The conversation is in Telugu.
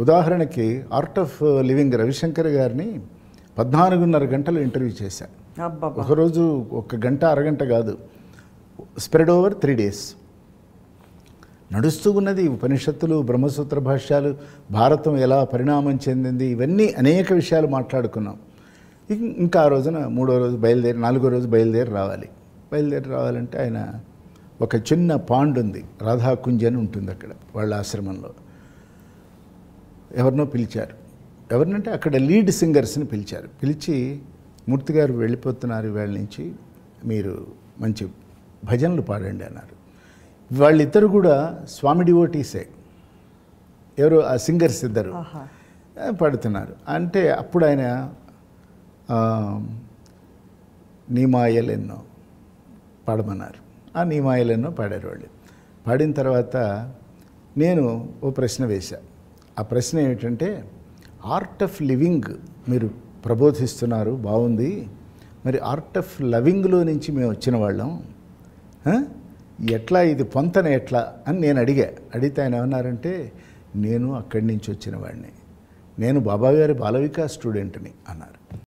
ఉదాహరణకి ఆర్ట్ ఆఫ్ లివింగ్ రవిశంకర్ గారిని 14.5 గంటలు ఇంటర్వ్యూ చేశాను. ఒకరోజు 1 గంట అరగంట కాదు, స్ప్రెడ్ ఓవర్ 3 days నడుస్తూ ఉన్నది. ఉపనిషత్తులు, బ్రహ్మసూత్ర భాష్యాలు, భారతం ఎలా పరిణామం చెందింది, ఇవన్నీ అనేక విషయాలు మాట్లాడుకున్నాం. ఇంకా ఆ రోజున 3వ రోజు బయలుదేరి 4వ రోజు బయలుదేరి రావాలంటే ఆయన ఒక చిన్న పాండ్ ఉంది, రాధాకుంజ్ అని ఉంటుంది అక్కడ వాళ్ళ ఆశ్రమంలో. ఎవరినో పిలిచారు. ఎవరినంటే అక్కడ లీడ్ సింగర్స్ని పిలిచి మూర్తి గారు వెళ్ళిపోతున్నారు ఇవాళ నుంచి, మీరు మంచి భజనలు పాడండి అన్నారు. వాళ్ళిద్దరు కూడా స్వామి డివోటీసే. ఎవరు ఆ సింగర్స్ ఇద్దరు పాడుతున్నారు. అంటే అప్పుడు ఆయన నీ మాయలెన్నో పాడమన్నారు. ఆ నీ మాయలెన్నో పాడారు వాళ్ళు. పాడిన తర్వాత నేను ఓ ప్రశ్న వేశా. ఆ ప్రశ్న ఏమిటంటే, ఆర్ట్ ఆఫ్ లివింగ్ మీరు ప్రబోధిస్తున్నారు, బాగుంది, మరి ఆర్ట్ ఆఫ్ లవింగ్లో నుంచి మేము వచ్చిన వాళ్ళం, ఎట్లా ఇది పొంతన ఎట్లా అని నేను అడిగితే ఆయన ఏమన్నారంటే, నేను అక్కడి నుంచి వచ్చిన వాడిని, నేను బాబాగారి బాలవికాస్ స్టూడెంట్ని అన్నారు.